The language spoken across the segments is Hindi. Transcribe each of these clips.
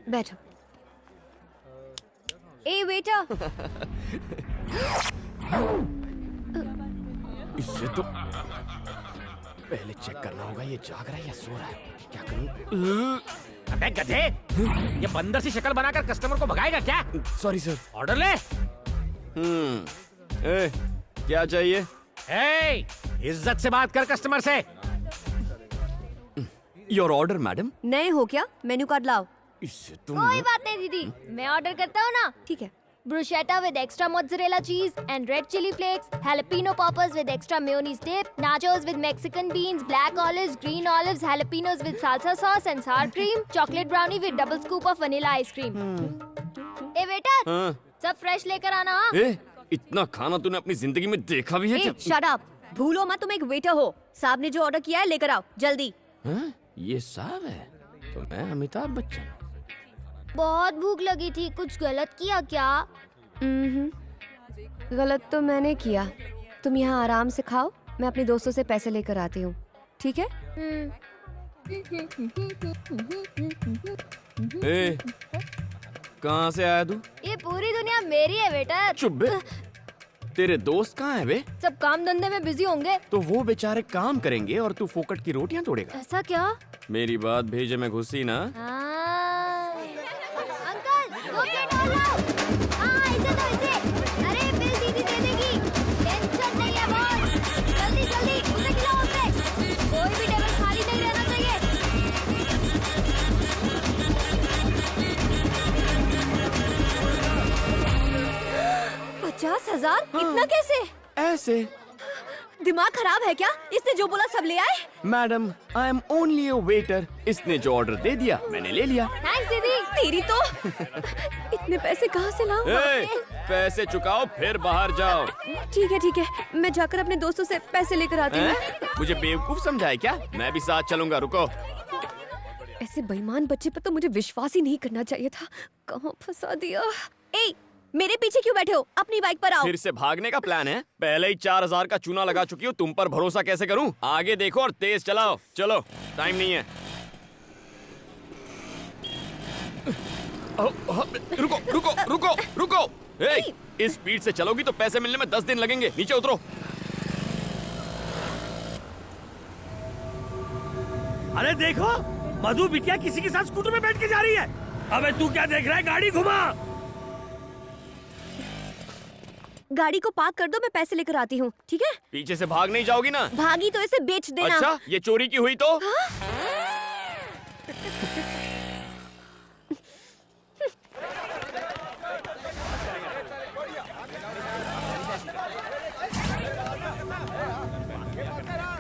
बैठो। ए वेटर, इससे तो पहले चेक करना होगा ये जाग रहा है या सो रहा है। क्या करूं? अबे गधे, ये बंदर सी शक्ल बनाकर कस्टमर को भगाएगा क्या? Sorry sir. ऑर्डर ले। क्या चाहिए? ए, इज्जत से बात कर कस्टमर से। Your order madam. नए हो क्या? मेन्यू कार्ड लाओ। इससे तुम कोई बात नहीं दीदी, मैं ऑर्डर करता हूँ ना। ठीक है। Bruschetta with extra mozzarella cheese and red chili flakes, jalapeno poppers with extra mayonnaise dip, nachos with Mexican beans, black olives, green olives, jalapenos with salsa sauce and sour cream, chocolate brownie with double scoop of vanilla ice cream. A waiter, हाँ। सब फ्रेश लेकर आना। हाँ? इतना खाना तूने अपनी जिंदगी में देखा भी है क्या? Shut up. भूलो मत तुम एक वेटर हो। साहब ने जो ऑर्डर किया है लेकर आओ जल्दी। हाँ? ये साहब है तो मैं अमिताभ बच्चन। बहुत भूख लगी थी, कुछ गलत किया क्या? गलत तो मैंने किया। तुम यहाँ आराम से खाओ, मैं अपने दोस्तों से पैसे लेकर आती हूँ, ठीक है? कहाँ से आया तू? ये पूरी दुनिया मेरी है वेटर। चुप बे। तेरे दोस्त कहाँ है बे? सब काम धंधे में बिजी होंगे। तो वो बेचारे काम करेंगे और तू फोकट की रोटियां तोड़ेगा। ऐसा क्या? मेरी बात भेजे में घुसी ना। अंकल, 2 प्लेट और लाओ। हाँ, इसे दो इसे। अरे बिल दीदी दे देगी, टेंशन नहीं है बॉस। जल्दी जल्दी उसे खिलाओ उसे। कोई भी टेबल खाली नहीं रहना चाहिए। 50,000? इतना कैसे? ऐसे। दिमाग खराब है क्या? इसने जो बोला सब ले आए? Madam, I am only a waiter. इसने जो ऑर्डर दे दिया मैंने ले लिया। थैंक्स दीदी। तेरी तो इतने पैसे कहाँ से लाऊं? पैसे चुकाओ फिर बाहर जाओ। ठीक है, मैं जाकर अपने दोस्तों से पैसे लेकर आती हूँ। मुझे बेवकूफ समझा है क्या? मैं भी साथ चलूंगा, रुको। ऐसे बेईमान बच्चे पर तो मुझे विश्वास ही नहीं करना चाहिए था। कहाँ फंसा दिया? ए, मेरे पीछे क्यों बैठे हो? अपनी बाइक पर आओ। फिर से भागने का प्लान है? पहले ही 4,000 का चूना लगा चुकी हूँ, तुम पर भरोसा कैसे करूँ? आगे देखो और तेज चलाओ। चलो, टाइम नहीं है। रुको रुको रुको रुको। इस स्पीड से चलोगी तो पैसे मिलने में 10 दिन लगेंगे। नीचे उतरो। अरे देखो, मधु बिटिया किसी के साथ स्कूटर में बैठ के जा रही है। अबे तू क्या देख रहा है? गाड़ी घुमा। गाड़ी को पार्क कर दो, मैं पैसे लेकर आती हूँ, ठीक है? पीछे से भाग नहीं जाओगी ना? भागी तो इसे बेच देना। अच्छा, ये चोरी की हुई तो?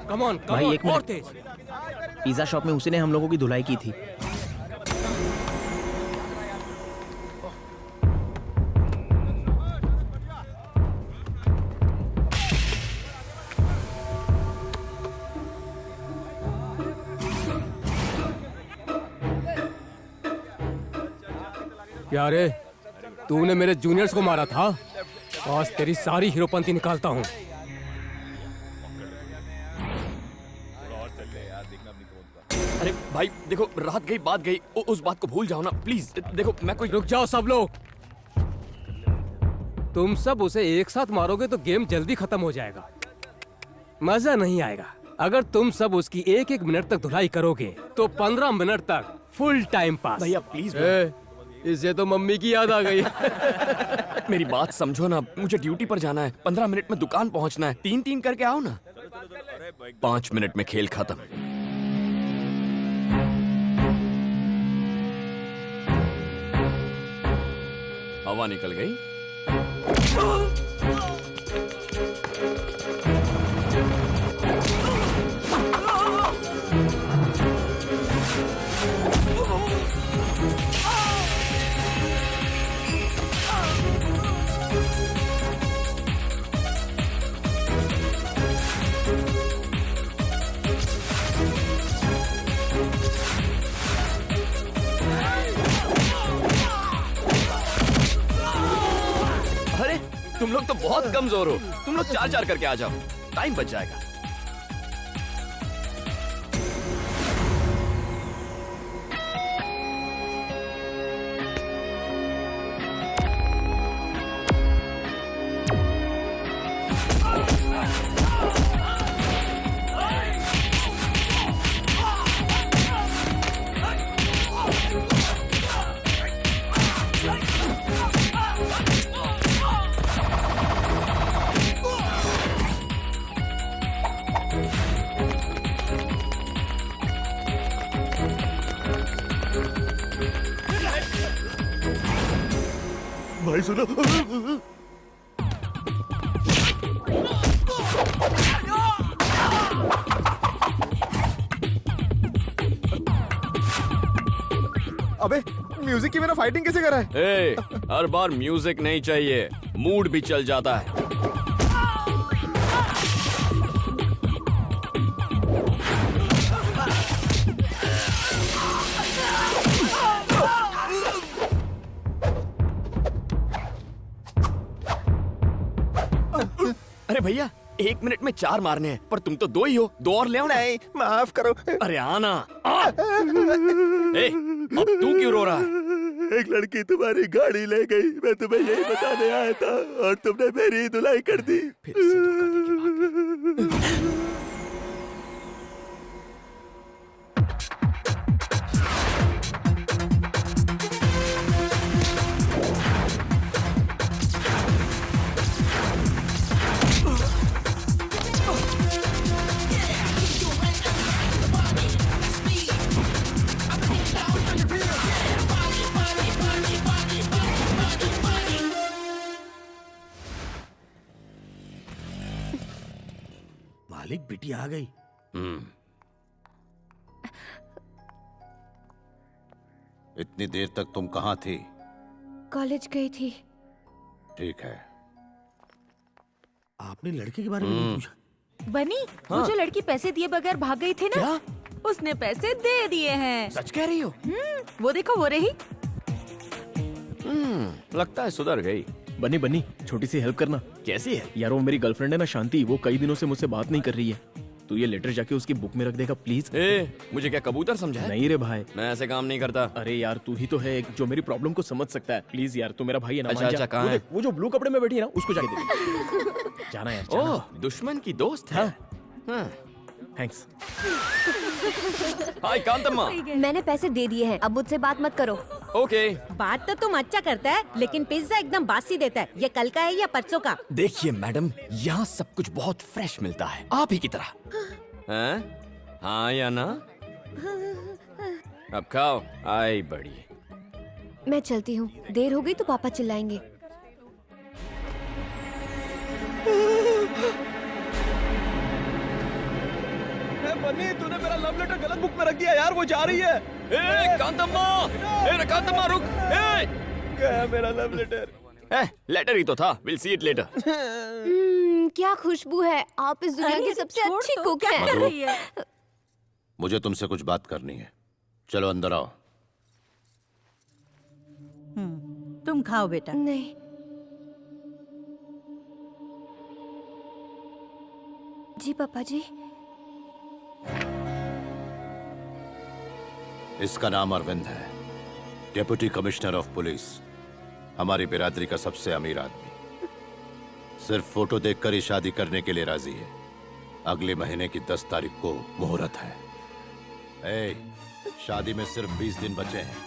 कम ऑन, भाई, एक और मिनट। तेज। पिज्जा शॉप में उसी ने हम लोगों की धुलाई की थी। क्या रे, तूने मेरे जूनियर्स को मारा था? आज तेरी सारी हीरोपंती निकालता हूँ। अरे भाई देखो, रात गई बात गई, उस बात को भूल जाओ ना प्लीज। देखो मैं कोई। रुक जाओ सब लोग। तुम सब उसे एक साथ मारोगे तो गेम जल्दी खत्म हो जाएगा, मजा नहीं आएगा। अगर तुम सब उसकी एक एक मिनट तक धुलाई करोगे तो 15 मिनट तक फुल टाइम पास। भैया प्लीज। इसे तो मम्मी की याद आ गई। मेरी बात समझो ना, मुझे ड्यूटी पर जाना है। 15 मिनट में दुकान पहुंचना है। 3-3 करके आओ ना। 5 मिनट में खेल खत्म। हवा निकल गई। अरे तुम लोग तो बहुत कमजोर हो। तुम लोग 4-4 करके आ जाओ, टाइम बच जाएगा। भाई सुनो। अबे म्यूजिक के बिना फाइटिंग कैसे कर रहा है? ए, हर बार म्यूजिक नहीं चाहिए, मूड भी चल जाता है। अरे भैया, 1 मिनट में 4 मारने हैं, पर तुम तो 2 ही हो, 2 और ले आओ ना। नहीं, माफ करो। अरे आना। ए, अब तू क्यों रो रहा है? एक लड़की तुम्हारी गाड़ी ले गई, मैं तुम्हें यही बताने आया था और तुमने मेरी धुलाई कर दी। फिर से धोखा दे के भाग गई। मालिक, बेटी आ गई। इतनी देर तक तुम कहाँ थी? कॉलेज गई थी। ठीक है। आपने लड़के के बारे में नहीं पूछा? बनी, वो जो लड़की पैसे दिए बगैर भाग गई थी ना, क्या? उसने पैसे दे दिए हैं। सच कह रही हो? वो देखो, वो रही। लगता है सुधर गई। बनी बनी, छोटी सी हेल्प करना। कैसी है? यार वो मेरी गर्लफ्रेंड है ना शांति, वो कई दिनों से मुझसे बात नहीं कर रही है। तू ये लेटर जाके उसकी बुक में रख देगा प्लीज। ए, मुझे क्या कबूतर समझा है? नहीं रे भाई। मैं ऐसे काम नहीं करता। अरे यार तू ही तो है एक जो मेरी प्रॉब्लम को समझ सकता है। प्लीज यार, तू मेरा भाई है ना। अच्छा, मान जा। अच्छा, कहाँ वो है? देख, वो जो ब्लू कपड़े में बैठी है ना, उसको जाके दे। जाना यार, जाना। ओह, दुश्मन की दोस्त है। हाँ। थैंक्स। हाय कांतम्मा। मैंने पैसे दे दिए हैं, अब मुझसे बात मत करो। ओके। बात तो तुम अच्छा करता है, लेकिन पिज्जा एकदम बासी देता है। ये कल का है या परसों का? देखिए मैडम, यहाँ सब कुछ बहुत फ्रेश मिलता है, आप ही की तरह। हैं? हाँ या ना? अब खाओ। आई बड़ी। मैं चलती हूँ, देर हो गई तो पापा चिल्लाएंगे। बनी, तूने मेरा लव लेटर गलत बुक में रख दिया यार, वो जा रही है। ए कांतम्मा, ए कांतम्मा रुक। ए गया मेरा लव लेटर। लेटर ही तो था। Will see it later. क्या खुशबू है, आप इस दुनिया की सबसे छोड़ अच्छी तो, कुक क्या हैं। कर रही है? मुझे तुमसे कुछ बात करनी है। चलो अंदर आओ। तुम खाओ बेटा। नहीं, जी पापा जी। इसका नाम अरविंद है, डेप्यूटी कमिश्नर ऑफ पुलिस, हमारी बिरादरी का सबसे अमीर आदमी। सिर्फ फोटो देखकर ही शादी करने के लिए राजी है। अगले महीने की 10 तारीख को मुहूर्त है। शादी में सिर्फ 20 दिन बचे हैं।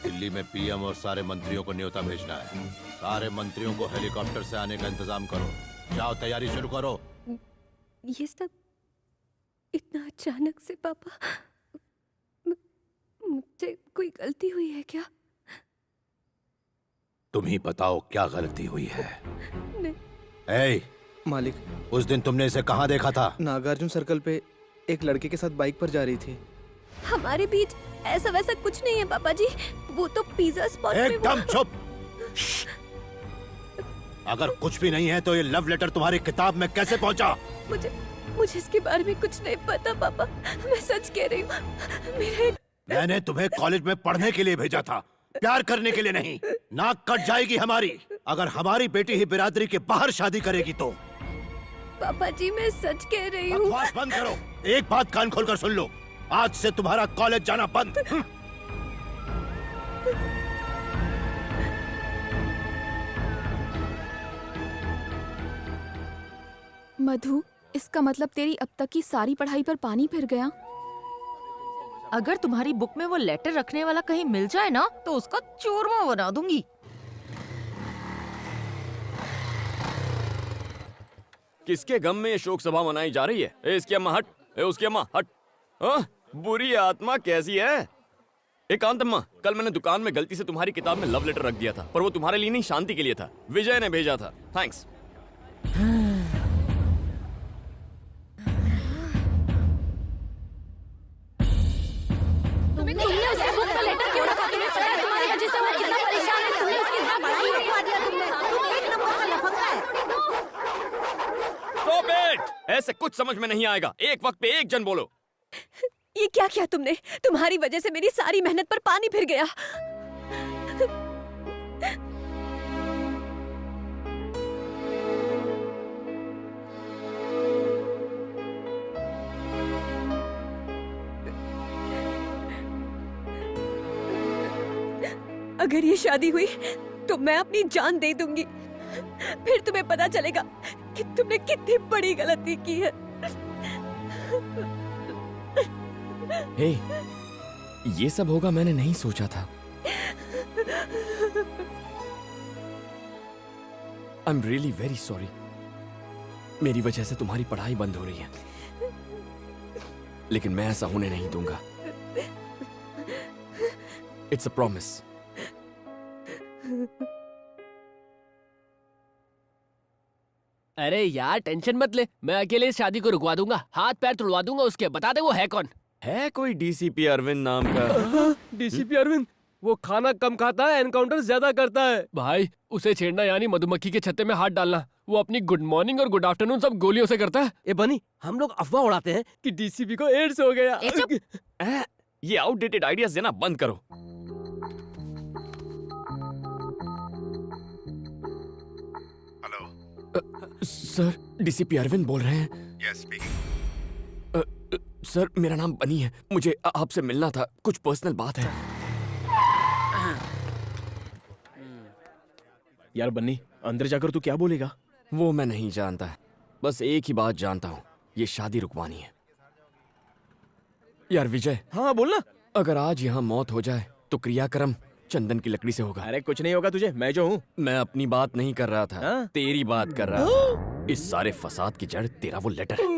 दिल्ली में पीएम और सारे मंत्रियों को न्योता भेजना है। सारे मंत्रियों को हेलीकॉप्टर से आने का इंतजाम करो। जाओ, तैयारी शुरू करो। ये सब इतना अचानक से पापा, मुझसे कोई गलती हुई है क्या? तुम ही बताओ क्या गलती हुई है। नहीं। मालिक, उस दिन तुमने इसे कहाँ देखा था? नागार्जुन सर्कल पे एक लड़के के साथ बाइक पर जा रही थी। हमारे बीच ऐसा वैसा कुछ नहीं है पापा जी, वो तो पिज्जा स्पॉट में एकदम चुप। अगर कुछ भी नहीं है तो ये लव लेटर तुम्हारी किताब में कैसे पहुंचा? मुझे इसके बारे में कुछ नहीं पता पापा, मैं सच कह रही हूँ। मैंने तुम्हें कॉलेज में पढ़ने के लिए भेजा था, प्यार करने के लिए नहीं। नाक कट जाएगी हमारी अगर हमारी बेटी ही बिरादरी के बाहर शादी करेगी तो। पापा जी मैं सच कह रही हूँ। बकवास बंद करो। एक बात कान खोलकर सुन लो, आज से तुम्हारा कॉलेज जाना बंद। मधु, इसका मतलब तेरी अब तक की सारी पढ़ाई पर पानी फिर गया। अगर तुम्हारी बुक में वो लेटर रखने वाला कहीं मिल जाए ना, तो उसका चूरमा बना दूंगी। किसके गम में ये शोक सभा मनाई जा रही है? ए इसकी अम्मा हट, ए उसकी अम्मा हट। बुरी आत्मा कैसी है? एकांतम्मा, कल मैंने दुकान में गलती से तुम्हारी किताब में लव लेटर रख दिया था, पर वो तुम्हारे लिए नहीं, शांति के लिए था। विजय ने भेजा था। थैंक्स। तुमने उसके बुक का लेटर क्यों रखा? तुम्हें पता है तुम्हारी वजह से वो कितना परेशान है? तुमने उसकी इतना पढ़ाई रुकवा दिया तुमने। तुम एक नंबर का लफंगा है। Stop it! ऐसे कुछ समझ में नहीं आएगा। एक वक्त पे एक जन बोलो। ये क्या किया तुमने? तुम्हारी वजह से मेरी सारी मेहनत पर पानी फिर गया। अगर ये शादी हुई तो मैं अपनी जान दे दूंगी। फिर तुम्हें पता चलेगा कि तुमने कितनी बड़ी गलती की है। हे, ये सब होगा मैंने नहीं सोचा था। I am really very sorry. मेरी वजह से तुम्हारी पढ़ाई बंद हो रही है, लेकिन मैं ऐसा होने नहीं दूंगा। It's a promise. अरे यार टेंशन मत ले, मैं अकेले इस शादी को रुकवा दूंगा, हाथ पैर तुड़वा दूंगा उसके। बता दे वो है कौन। है कोई डीसीपी अरविंद नाम का? डीसीपी अरविंद, वो खाना कम खाता है, एनकाउंटर ज्यादा करता है। भाई उसे छेड़ना यानी मधुमक्खी के छत्ते में हाथ डालना। वो अपनी गुड मॉर्निंग और गुड आफ्टरनून सब गोलियों से करता है। ए बनी, हम लोग अफवाह उड़ाते हैं कि डीसीपी को एड्स हो गया। ये आउटडेटेड आइडियाज देना बंद करो। सर, डीसीपी अरविंद बोल रहे हैं। Yes speaking. सर, मेरा नाम बनी है, मुझे आपसे मिलना था, कुछ पर्सनल बात है। यार बन्नी, अंदर जाकर तू क्या बोलेगा? वो मैं नहीं जानता, बस एक ही बात जानता हूँ, ये शादी रुकवानी है। यार विजय। हाँ बोलना। अगर आज यहाँ मौत हो जाए तो क्रियाक्रम चंदन की लकड़ी से होगा। अरे कुछ नहीं होगा तुझे, मैं जो हूँ। मैं अपनी बात नहीं कर रहा था, तेरी बात कर रहा था। इस सारे फसाद की जड़ तेरा वो लेटर है।